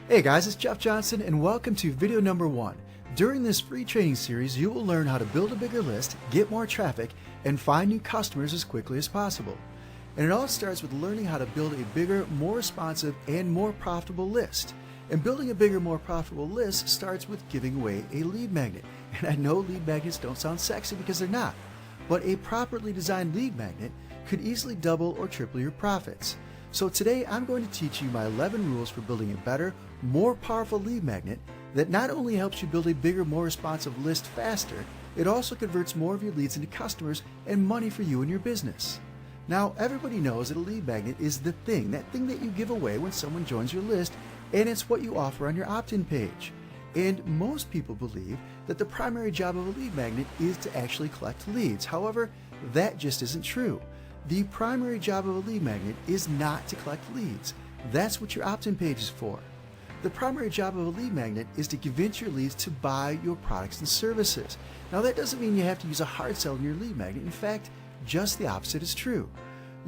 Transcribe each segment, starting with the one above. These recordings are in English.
Hey guys, it's Jeff Johnson and welcome to video number 1. During this free training series, you will learn how to build a bigger list, get more traffic, and find new customers as quickly as possible. And it all starts with learning how to build a bigger, more responsive, and more profitable list. And building a bigger, more profitable list starts with giving away a lead magnet. And I know lead magnets don't sound sexy because they're not, but a properly designed lead magnet could easily double or triple your profits. So today I'm going to teach you my 11 rules for building a better, more powerful lead magnet that not only helps you build a bigger, more responsive list faster, it also converts more of your leads into customers and money for you and your business. Now, everybody knows that a lead magnet is that thing that you give away when someone joins your list, and it's what you offer on your opt-in page. And most people believe that the primary job of a lead magnet is to actually collect leads. However, that just isn't true. The primary job of a lead magnet is not to collect leads. That's what your opt-in page is for. The primary job of a lead magnet is to convince your leads to buy your products and services. Now, that doesn't mean you have to use a hard sell in your lead magnet. In fact, just the opposite is true.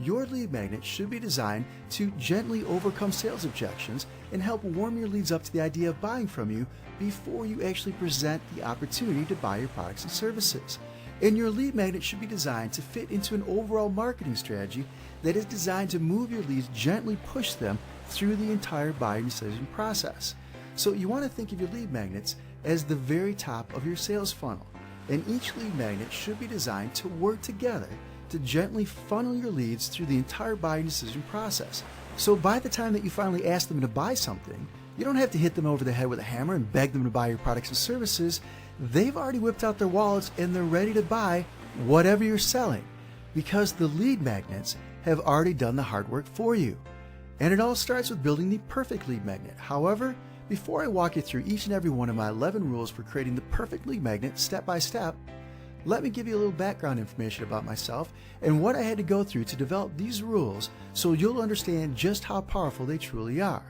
Your lead magnet should be designed to gently overcome sales objections and help warm your leads up to the idea of buying from you before you actually present the opportunity to buy your products and services. And your lead magnet should be designed to fit into an overall marketing strategy that is designed to move your leads, gently push them through the entire buying decision process. So you want to think of your lead magnets as the very top of your sales funnel. And each lead magnet should be designed to work together to gently funnel your leads through the entire buying decision process. So by the time that you finally ask them to buy something, you don't have to hit them over the head with a hammer and beg them to buy your products and services. They've already whipped out their wallets and they're ready to buy whatever you're selling because the lead magnets have already done the hard work for you. And it all starts with building the perfect lead magnet. However, before I walk you through each and every one of my 11 rules for creating the perfect lead magnet step by step, let me give you a little background information about myself and what I had to go through to develop these rules so you'll understand just how powerful they truly are.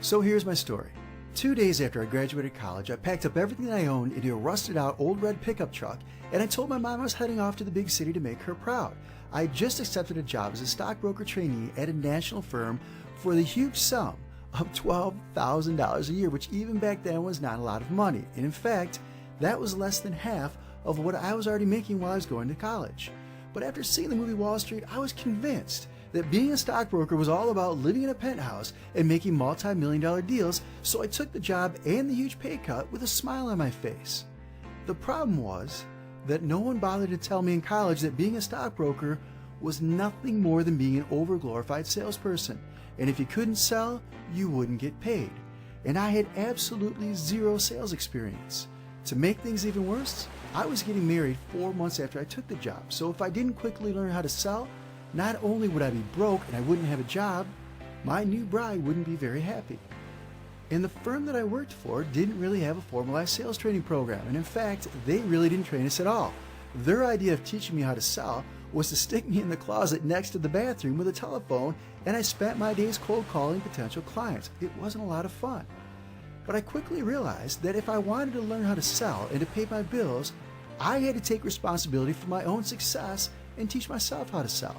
So here's my story. 2 days after I graduated college, I packed up everything I owned into a rusted out old red pickup truck and I told my mom I was heading off to the big city to make her proud. I had just accepted a job as a stockbroker trainee at a national firm for the huge sum of $12,000 a year, which even back then was not a lot of money. And in fact, that was less than half of what I was already making while I was going to college. But after seeing the movie Wall Street, I was convinced that being a stockbroker was all about living in a penthouse and making multi-million-dollar deals, so I took the job and the huge pay cut with a smile on my face. The problem was that no one bothered to tell me in college that being a stockbroker was nothing more than being an overglorified salesperson, and if you couldn't sell, you wouldn't get paid. And I had absolutely zero sales experience. To make things even worse, I was getting married 4 months after I took the job, so if I didn't quickly learn how to sell, not only would I be broke and I wouldn't have a job, my new bride wouldn't be very happy. And the firm that I worked for didn't really have a formalized sales training program, and in fact, they really didn't train us at all. Their idea of teaching me how to sell was to stick me in the closet next to the bathroom with a telephone, and I spent my days cold calling potential clients. It wasn't a lot of fun. But I quickly realized that if I wanted to learn how to sell and to pay my bills, I had to take responsibility for my own success and teach myself how to sell.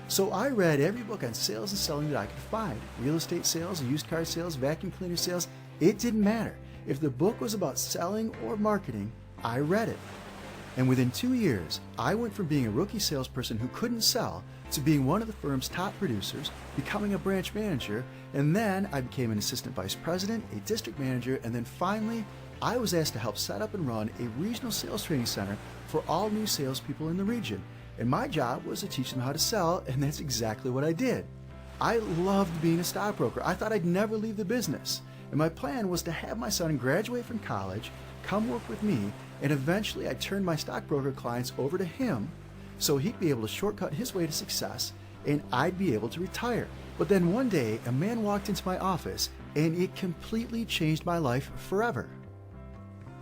So I read every book on sales and selling that I could find. Real estate sales, used car sales, vacuum cleaner sales, it didn't matter. If the book was about selling or marketing, I read it. And within 2 years, I went from being a rookie salesperson who couldn't sell to being one of the firm's top producers, becoming a branch manager, and then I became an assistant vice president, a district manager, and then finally, I was asked to help set up and run a regional sales training center for all new salespeople in the region. And my job was to teach them how to sell, and that's exactly what I did. I loved being a stockbroker. I thought I'd never leave the business. And my plan was to have my son graduate from college, come work with me, and eventually I'd turn my stockbroker clients over to him so he'd be able to shortcut his way to success and I'd be able to retire. But then one day, a man walked into my office and it completely changed my life forever.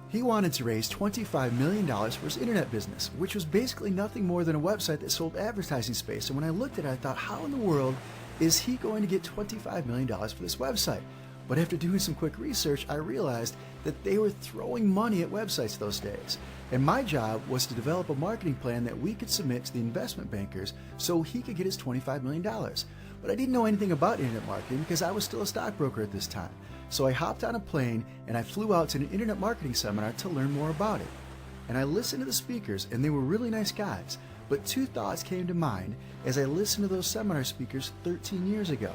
He wanted to raise $25 million for his internet business, which was basically nothing more than a website that sold advertising space. And when I looked at it, I thought, how in the world is he going to get $25 million for this website? But after doing some quick research, I realized that they were throwing money at websites those days. And my job was to develop a marketing plan that we could submit to the investment bankers so he could get his $25 million. But I didn't know anything about internet marketing because I was still a stockbroker at this time. So I hopped on a plane and I flew out to an internet marketing seminar to learn more about it. And I listened to the speakers, and they were really nice guys. But two thoughts came to mind as I listened to those seminar speakers 13 years ago.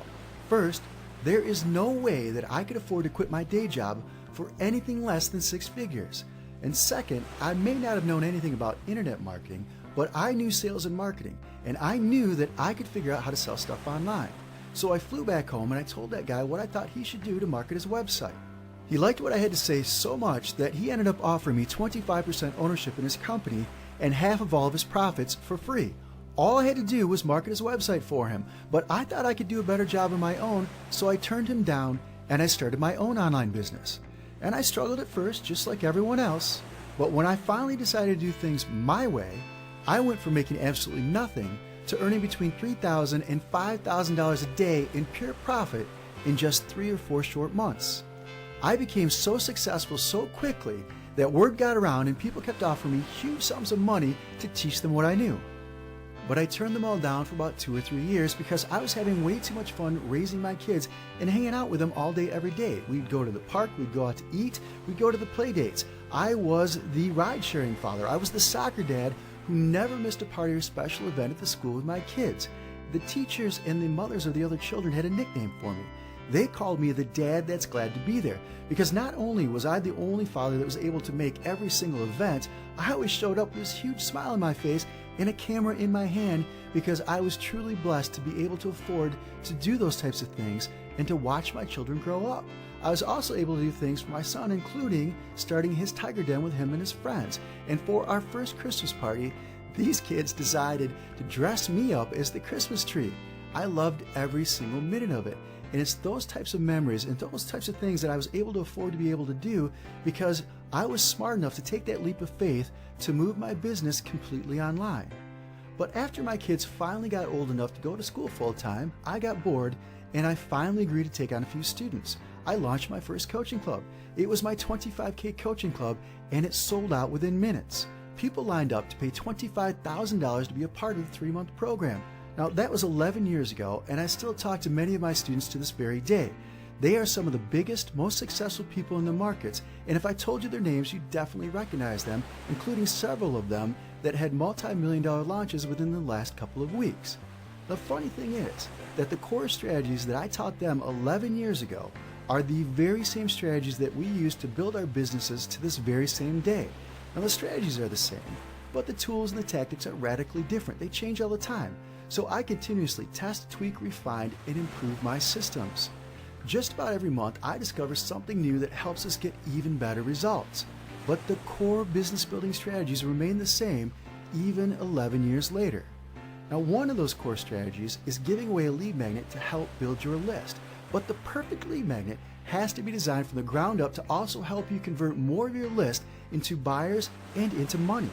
First, there is no way that I could afford to quit my day job for anything less than 6 figures. And second, I may not have known anything about internet marketing, but I knew sales and marketing, and I knew that I could figure out how to sell stuff online. So I flew back home and I told that guy what I thought he should do to market his website. He liked what I had to say so much that he ended up offering me 25% ownership in his company and half of all of his profits for free. All I had to do was market his website for him, but I thought I could do a better job on my own, so I turned him down and I started my own online business. And I struggled at first, just like everyone else, but when I finally decided to do things my way, I went from making absolutely nothing to earning between $3,000 and $5,000 a day in pure profit in just 3 or 4 short months. I became so successful so quickly that word got around and people kept offering me huge sums of money to teach them what I knew. But I turned them all down for about 2 or 3 years because I was having way too much fun raising my kids and hanging out with them all day, every day. We'd go to the park, we'd go out to eat, we'd go to the play dates. I was the ride-sharing father. I was the soccer dad who never missed a party or special event at the school with my kids. The teachers and the mothers of the other children had a nickname for me. They called me the dad that's glad to be there, because not only was I the only father that was able to make every single event, I always showed up with this huge smile on my face and a camera in my hand because I was truly blessed to be able to afford to do those types of things and to watch my children grow up. I was also able to do things for my son, including starting his tiger den with him and his friends. And for our first Christmas party, these kids decided to dress me up as the Christmas tree. I loved every single minute of it. And it's those types of memories and those types of things that I was able to afford to be able to do because I was smart enough to take that leap of faith to move my business completely online. But after my kids finally got old enough to go to school full time, I got bored and I finally agreed to take on a few students. I launched my first coaching club. It was my $25K coaching club and it sold out within minutes. People lined up to pay $25,000 to be a part of the 3-month program. Now, that was 11 years ago, and I still talk to many of my students to this very day. They are some of the biggest, most successful people in the markets, and if I told you their names, you'd definitely recognize them, including several of them that had multi-million-dollar launches within the last couple of weeks. The funny thing is that the core strategies that I taught them 11 years ago are the very same strategies that we use to build our businesses to this very same day. Now, the strategies are the same, but the tools and the tactics are radically different. They change all the time. So I continuously test, tweak, refine, and improve my systems. Just about every month, I discover something new that helps us get even better results. But the core business building strategies remain the same even 11 years later. Now, one of those core strategies is giving away a lead magnet to help build your list. But the perfect lead magnet has to be designed from the ground up to also help you convert more of your list into buyers and into money.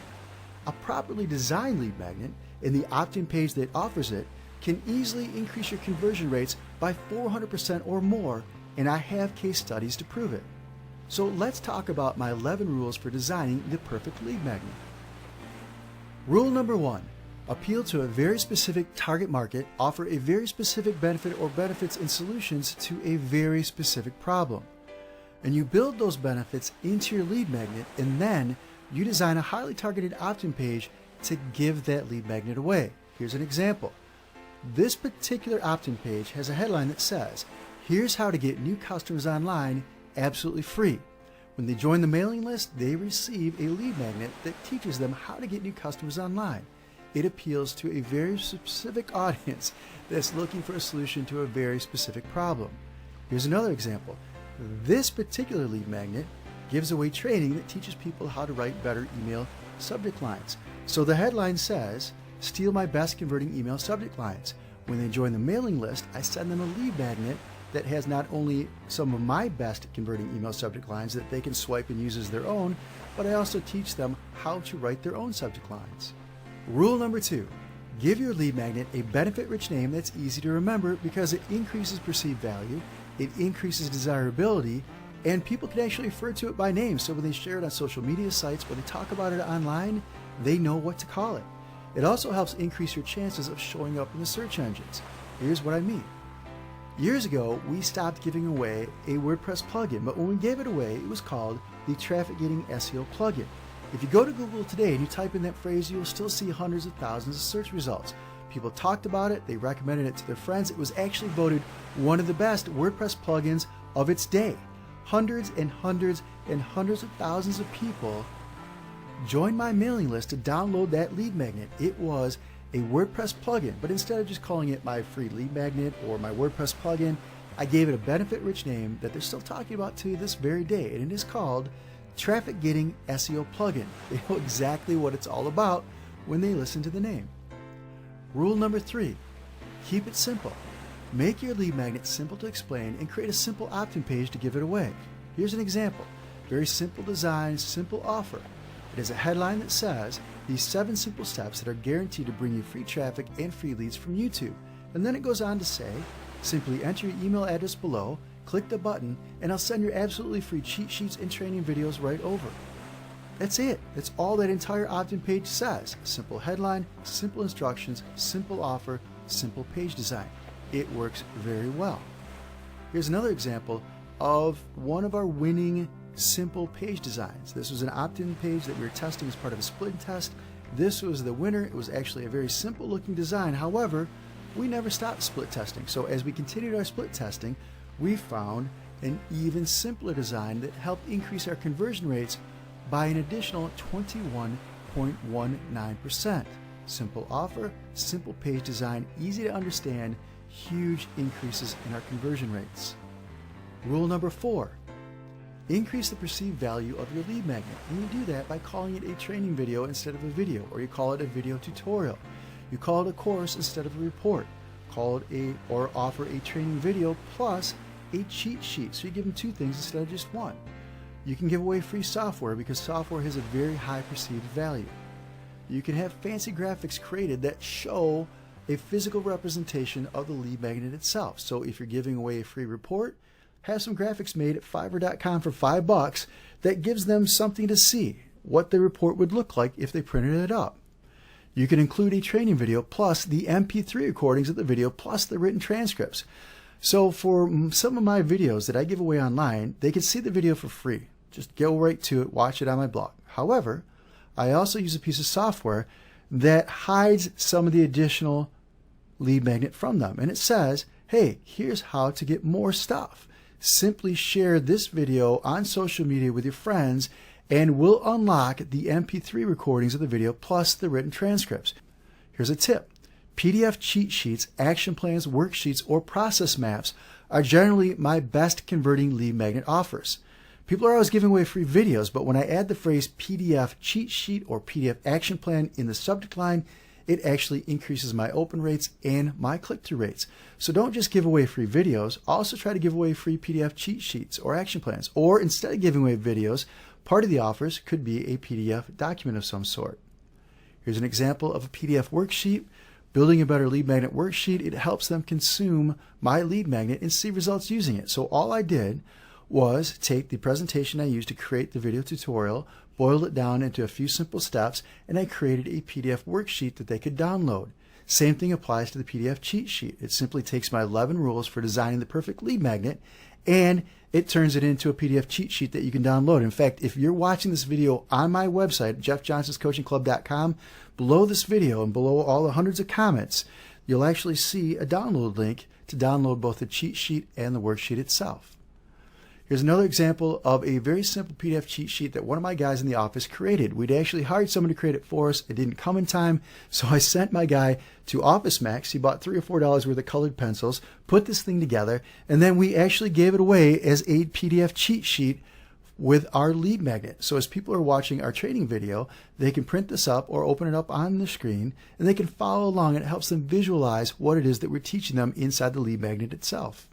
A properly designed lead magnet and the opt-in page that offers it can easily increase your conversion rates by 400% or more, and I have case studies to prove it. So let's talk about my 11 rules for designing the perfect lead magnet. Rule number 1, appeal to a very specific target market, offer a very specific benefit or benefits and solutions to a very specific problem. And you build those benefits into your lead magnet, and then you design a highly targeted opt-in page to give that lead magnet away. Here's an example. This particular opt-in page has a headline that says, "Here's how to get new customers online absolutely free." When they join the mailing list, they receive a lead magnet that teaches them how to get new customers online. It appeals to a very specific audience that's looking for a solution to a very specific problem. Here's another example. This particular lead magnet gives away training that teaches people how to write better email subject lines. So the headline says, "Steal my best converting email subject lines." When they join the mailing list, I send them a lead magnet that has not only some of my best converting email subject lines that they can swipe and use as their own, but I also teach them how to write their own subject lines. Rule number 2, give your lead magnet a benefit-rich name that's easy to remember because it increases perceived value, it increases desirability, And people can actually refer to it by name, so when they share it on social media sites, when they talk about it online, they know what to call it. It also helps increase your chances of showing up in the search engines. Here's what I mean. Years ago, we stopped giving away a WordPress plugin, but when we gave it away, it was called the Traffic Getting SEO plugin. If you go to Google today and you type in that phrase, you'll still see hundreds of thousands of search results. People talked about it, they recommended it to their friends. It was actually voted one of the best WordPress plugins of its day. Hundreds and hundreds and hundreds of thousands of people joined my mailing list to download that lead magnet. It was a WordPress plugin, but instead of just calling it my free lead magnet or my WordPress plugin, I gave it a benefit-rich name that they're still talking about to this very day, and it is called Traffic Getting SEO Plugin. They know exactly what it's all about when they listen to the name. Rule number 3, keep it simple. Make your lead magnet simple to explain and create a simple opt-in page to give it away. Here's an example. Very simple design, simple offer. It has a headline that says, these 7 simple steps that are guaranteed to bring you free traffic and free leads from YouTube. And then it goes on to say, simply enter your email address below, click the button, and I'll send your absolutely free cheat sheets and training videos right over. That's it. That's all that entire opt-in page says. Simple headline, simple instructions, simple offer, simple page design. It works very well. Here's another example of one of our winning simple page designs. This was an opt-in page that we were testing as part of a split test. This was the winner. It was actually a very simple looking design. However, we never stopped split testing. So as we continued our split testing, we found an even simpler design that helped increase our conversion rates by an additional 21.19%. Simple offer, simple page design, easy to understand, huge increases in our conversion rates. Rule number 4, increase the perceived value of your lead magnet. And you do that by calling it a training video instead of a video, or you call it a video tutorial. You call it a course instead of a report. Call it or offer a training video plus a cheat sheet. So you give them 2 things instead of just 1. You can give away free software because software has a very high perceived value. You can have fancy graphics created that show a physical representation of the lead magnet itself. So if you're giving away a free report, have some graphics made at Fiverr.com for $5 that gives them something to see, what the report would look like if they printed it up. You can include a training video plus the MP3 recordings of the video plus the written transcripts. So for some of my videos that I give away online, they can see the video for free. Just go right to it, watch it on my blog. However, I also use a piece of software that hides some of the additional lead magnet from them. And it says, hey, here's how to get more stuff. Simply share this video on social media with your friends and we'll unlock the MP3 recordings of the video plus the written transcripts. Here's a tip. PDF cheat sheets, action plans, worksheets, or process maps are generally my best converting lead magnet offers. People are always giving away free videos, but when I add the phrase PDF cheat sheet or PDF action plan in the subject line, it actually increases my open rates and my click-through rates. So don't just give away free videos, also try to give away free PDF cheat sheets or action plans. Or instead of giving away videos, part of the offers could be a PDF document of some sort. Here's an example of a PDF worksheet. Building a better lead magnet worksheet, it helps them consume my lead magnet and see results using it. So all I did was take the presentation I used to create the video tutorial, boiled it down into a few simple steps, and I created a PDF worksheet that they could download. Same thing applies to the PDF cheat sheet. It simply takes my 11 rules for designing the perfect lead magnet and it turns it into a PDF cheat sheet that you can download. In fact, if you're watching this video on my website, jeffjohnsonscoachingclub.com, below this video and below all the hundreds of comments, you'll actually see a download link to download both the cheat sheet and the worksheet itself. Here's another example of a very simple PDF cheat sheet that one of my guys in the office created. We'd actually hired someone to create it for us. It didn't come in time, so I sent my guy to Office Max. He bought $3 or $4 worth of colored pencils, put this thing together, and then we actually gave it away as a PDF cheat sheet with our lead magnet. So as people are watching our training video, they can print this up or open it up on the screen, and they can follow along, and it helps them visualize what it is that we're teaching them inside the lead magnet itself.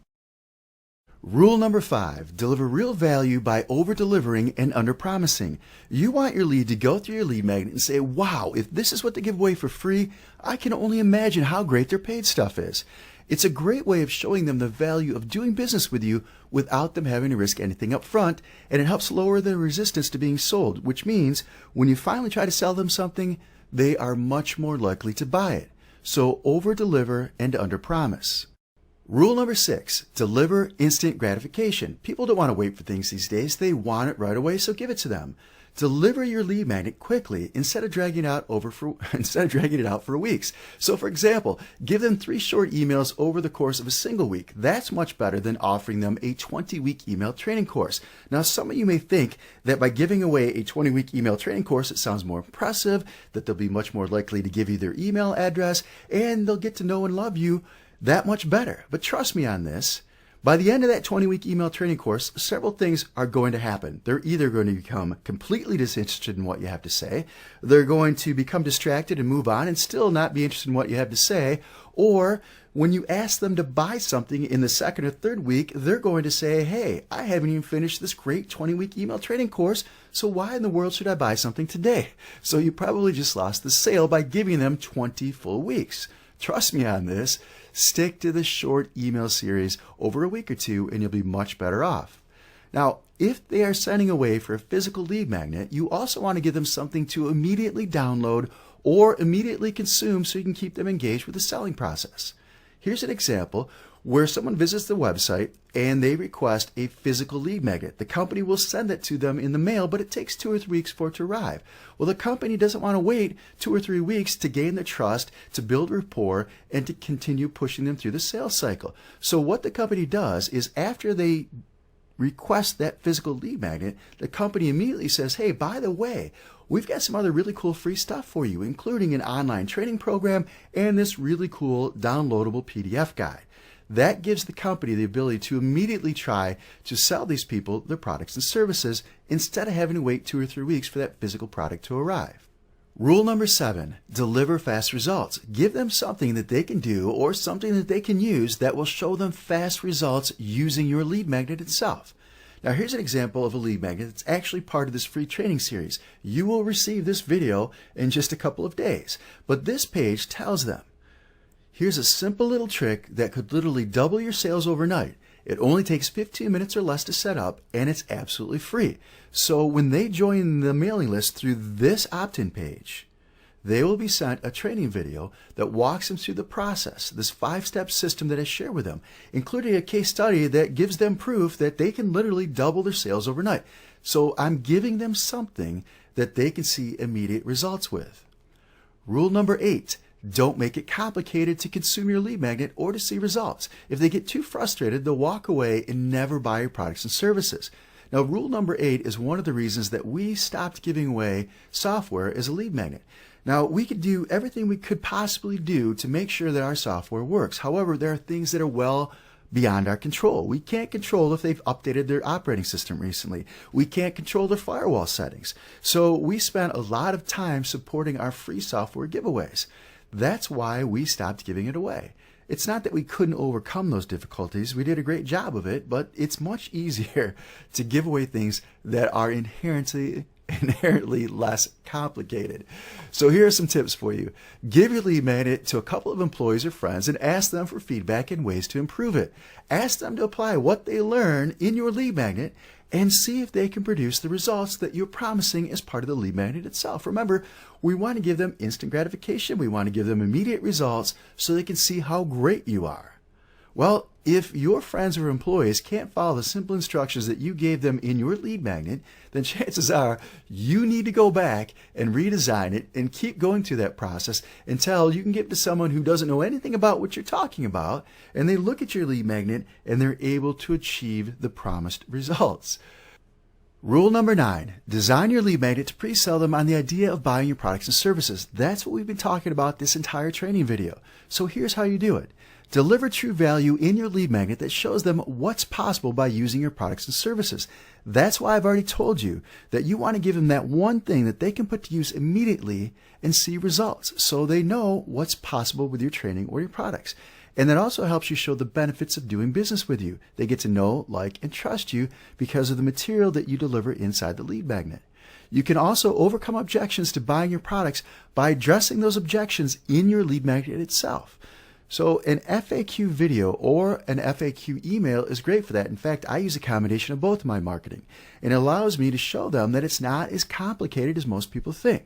Rule number 5, deliver real value by over-delivering and under-promising. You want your lead to go through your lead magnet and say, wow, if this is what they give away for free, I can only imagine how great their paid stuff is. It's a great way of showing them the value of doing business with you without them having to risk anything up front, and it helps lower their resistance to being sold, which means when you finally try to sell them something, they are much more likely to buy it. So over-deliver and under-promise. Rule number 6, deliver instant gratification. People don't want to wait for things these days. They want it right away, so give it to them. Deliver your lead magnet quickly instead of dragging it out for weeks. So for example, give them 3 short emails over the course of a single week. That's much better than offering them a 20-week email training course. Now, some of you may think that by giving away a 20-week email training course, it sounds more impressive, that they'll be much more likely to give you their email address, and they'll get to know and love you that much better. But trust me on this. By the end of that 20-week email training course, several things are going to happen. They're either going to become completely disinterested in what you have to say, they're going to become distracted and move on and still not be interested in what you have to say, or when you ask them to buy something in the 2nd or 3rd week, they're going to say, hey, I haven't even finished this great 20-week email training course, so why in the world should I buy something today? So you probably just lost the sale by giving them 20 full weeks. Trust me on this. Stick to the short email series over a week or 2 and you'll be much better off. Now, if they are sending away for a physical lead magnet, you also want to give them something to immediately download or immediately consume so you can keep them engaged with the selling process. Here's an example where someone visits the website and they request a physical lead magnet. The company will send it to them in the mail, but it takes 2 or 3 weeks for it to arrive. Well, the company doesn't want to wait 2 or 3 weeks to gain their trust, to build rapport, and to continue pushing them through the sales cycle. So what the company does is after they request that physical lead magnet, the company immediately says, hey, by the way, we've got some other really cool free stuff for you, including an online training program and this really cool downloadable PDF guide. That gives the company the ability to immediately try to sell these people their products and services instead of having to wait 2 or 3 weeks for that physical product to arrive. Rule number 7, deliver fast results. Give them something that they can do or something that they can use that will show them fast results using your lead magnet itself. Now here's an example of a lead magnet that's actually part of this free training series. You will receive this video in just a couple of days, but this page tells them, here's a simple little trick that could literally double your sales overnight. It only takes 15 minutes or less to set up, and it's absolutely free. So when they join the mailing list through this opt-in page, they will be sent a training video that walks them through the process, this 5-step system that I share with them, including a case study that gives them proof that they can literally double their sales overnight. So I'm giving them something that they can see immediate results with. Rule number 8. Don't make it complicated to consume your lead magnet or to see results. If they get too frustrated, they'll walk away and never buy your products and services. Now, rule number 8 is one of the reasons that we stopped giving away software as a lead magnet. Now, we could do everything we could possibly do to make sure that our software works. However, there are things that are well beyond our control. We can't control if they've updated their operating system recently. We can't control their firewall settings. So we spent a lot of time supporting our free software giveaways. That's why we stopped giving it away. It's not that we couldn't overcome those difficulties. We did a great job of it, but it's much easier to give away things that are inherently less complicated. So here are some tips for you. Give your lead magnet to a couple of employees or friends and ask them for feedback and ways to improve it. Ask them to apply what they learn in your lead magnet and see if they can produce the results that you're promising as part of the lead magnet itself. Remember, we want to give them instant gratification. We want to give them immediate results so they can see how great you are. Well, if your friends or employees can't follow the simple instructions that you gave them in your lead magnet, then chances are you need to go back and redesign it and keep going through that process until you can give it to someone who doesn't know anything about what you're talking about, and they look at your lead magnet and they're able to achieve the promised results. Rule number 9, design your lead magnet to pre-sell them on the idea of buying your products and services. That's what we've been talking about this entire training video. So here's how you do it. Deliver true value in your lead magnet that shows them what's possible by using your products and services. That's why I've already told you that you want to give them that one thing that they can put to use immediately and see results so they know what's possible with your training or your products. And that also helps you show the benefits of doing business with you. They get to know, like, and trust you because of the material that you deliver inside the lead magnet. You can also overcome objections to buying your products by addressing those objections in your lead magnet itself. So an FAQ video or an FAQ email is great for that. In fact, I use a combination of both in my marketing. And it allows me to show them that it's not as complicated as most people think.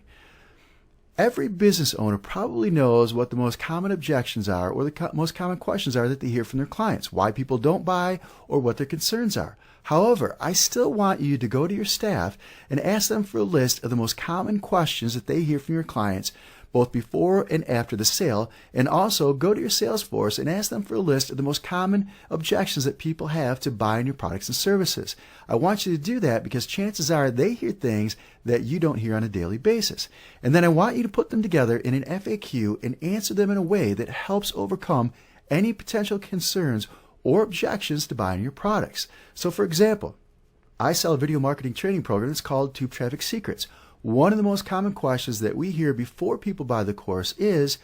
Every business owner probably knows what the most common objections are or the most common questions are that they hear from their clients, why people don't buy or what their concerns are. However, I still want you to go to your staff and ask them for a list of the most common questions that they hear from your clients, both before and after the sale, and also go to your sales force and ask them for a list of the most common objections that people have to buying your products and services. I want you to do that because chances are they hear things that you don't hear on a daily basis. And then I want you to put them together in an FAQ and answer them in a way that helps overcome any potential concerns or objections to buying your products. So for example, I sell a video marketing training program that's called Tube Traffic Secrets. One of the most common questions that we hear before people buy the course is,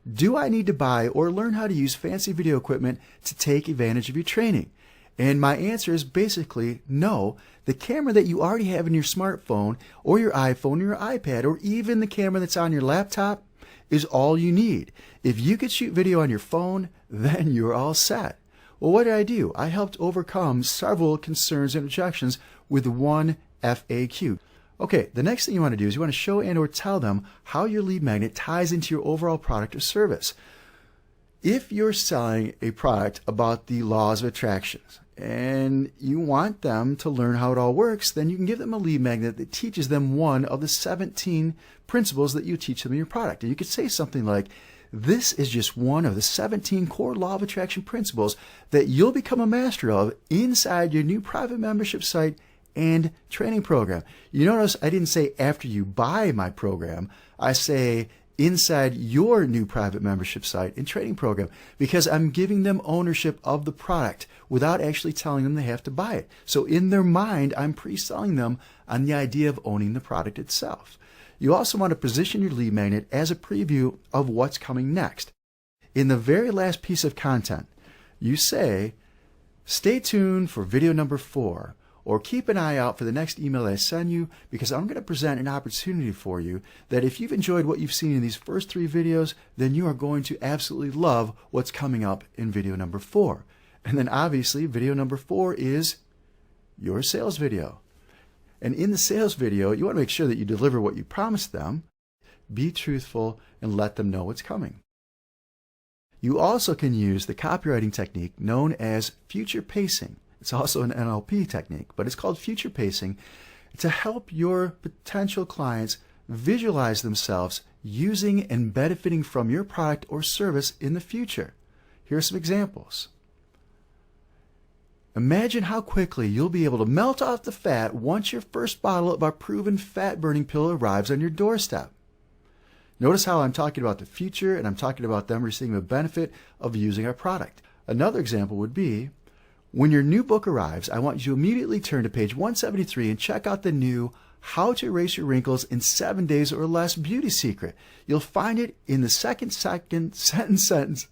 do I need to buy or learn how to use fancy video equipment to take advantage of your training? And my answer is basically no. The camera that you already have in your smartphone or your iPhone or your iPad or even the camera that's on your laptop is all you need. If you could shoot video on your phone, then you're all set. Well, what did I do? I helped overcome several concerns and objections with one FAQ. Okay, the next thing you want to do is you want to show and or tell them how your lead magnet ties into your overall product or service. If you're selling a product about the laws of attraction and you want them to learn how it all works, then you can give them a lead magnet that teaches them one of the 17 principles that you teach them in your product. And you could say something like, this is just one of the 17 core law of attraction principles that you'll become a master of inside your new private membership site and training program. You notice I didn't say after you buy my program. I say inside your new private membership site and training program because I'm giving them ownership of the product without actually telling them they have to buy it. So in their mind, I'm pre-selling them on the idea of owning the product itself. You also want to position your lead magnet as a preview of what's coming next. In the very last piece of content, you say, stay tuned for video number 4, or keep an eye out for the next email I send you because I'm going to present an opportunity for you that if you've enjoyed what you've seen in these first 3 videos, then you are going to absolutely love what's coming up in video number 4. And then obviously video number 4 is your sales video. And in the sales video, you want to make sure that you deliver what you promised them, be truthful, and let them know what's coming. You also can use the copywriting technique known as future pacing. It's also an NLP technique, but it's called future pacing to help your potential clients visualize themselves using and benefiting from your product or service in the future. Here are some examples. Imagine how quickly you'll be able to melt off the fat once your first bottle of our proven fat-burning pill arrives on your doorstep. Notice how I'm talking about the future and I'm talking about them receiving the benefit of using our product. Another example would be, when your new book arrives, I want you to immediately turn to page 173 and check out the new How to Erase Your Wrinkles in 7 Days or Less Beauty Secret. You'll find it in the second sentence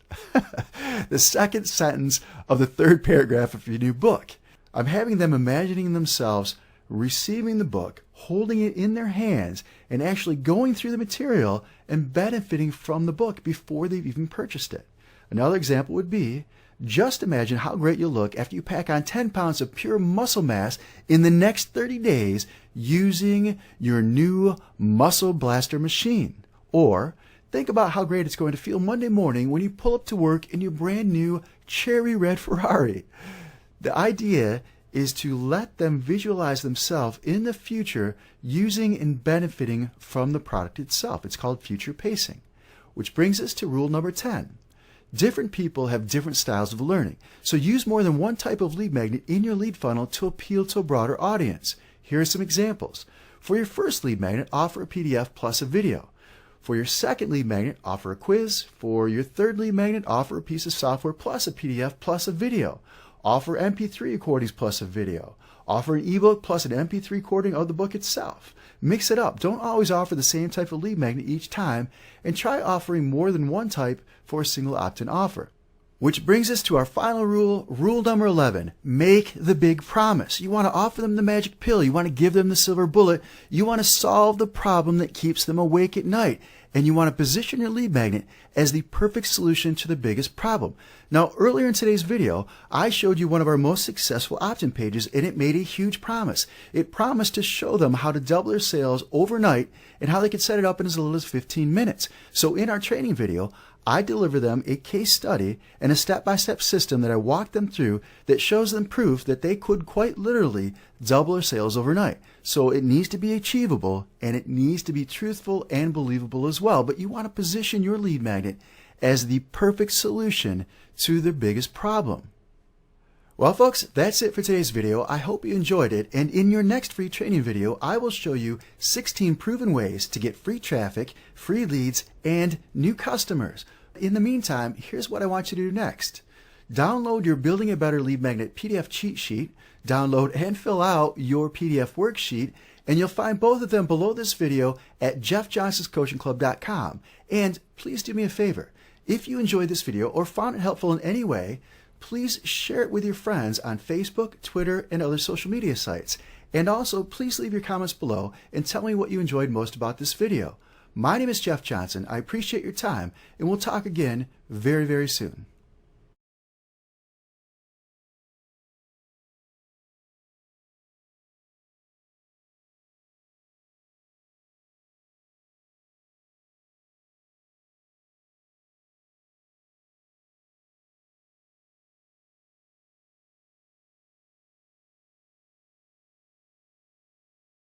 the second sentence of the 3rd paragraph of your new book. I'm having them imagining themselves receiving the book, holding it in their hands, and actually going through the material and benefiting from the book before they've even purchased it. Another example would be, just imagine how great you'll look after you pack on 10 pounds of pure muscle mass in the next 30 days using your new Muscle Blaster machine. Or think about how great it's going to feel Monday morning when you pull up to work in your brand new cherry red Ferrari. The idea is to let them visualize themselves in the future using and benefiting from the product itself. It's called future pacing, which brings us to rule number 10. Different people have different styles of learning, so use more than one type of lead magnet in your lead funnel to appeal to a broader audience. Here are some examples. For your first lead magnet, offer a PDF plus a video. For your second lead magnet, offer a quiz. For your third lead magnet, offer a piece of software plus a PDF plus a video. Offer MP3 recordings plus a video. Offer an ebook plus an MP3 recording of the book itself. Mix it up. Don't always offer the same type of lead magnet each time, and try offering more than one type for a single opt-in offer. Which brings us to our final rule, rule number 11. Make the big promise. You want to offer them the magic pill. You want to give them the silver bullet. You want to solve the problem that keeps them awake at night. And you want to position your lead magnet as the perfect solution to the biggest problem. Now, earlier in today's video, I showed you one of our most successful opt-in pages, and it made a huge promise. It promised to show them how to double their sales overnight and how they could set it up in as little as 15 minutes. So in our training video, I deliver them a case study and a step-by-step system that I walk them through that shows them proof that they could quite literally double their sales overnight. So it needs to be achievable, and it needs to be truthful and believable as well. But you want to position your lead magnet as the perfect solution to their biggest problem. Well, folks, that's it for today's video. I hope you enjoyed it. And in your next free training video, I will show you 16 proven ways to get free traffic, free leads, and new customers. In the meantime, here's what I want you to do next. Download your Building a Better Lead Magnet PDF cheat sheet, download and fill out your PDF worksheet, and you'll find both of them below this video at jeffjohnsonscoachingclub.com. And please do me a favor. If you enjoyed this video or found it helpful in any way, please share it with your friends on Facebook, Twitter, and other social media sites. And also, please leave your comments below and tell me what you enjoyed most about this video. My name is Jeff Johnson. I appreciate your time, and we'll talk again very, very soon.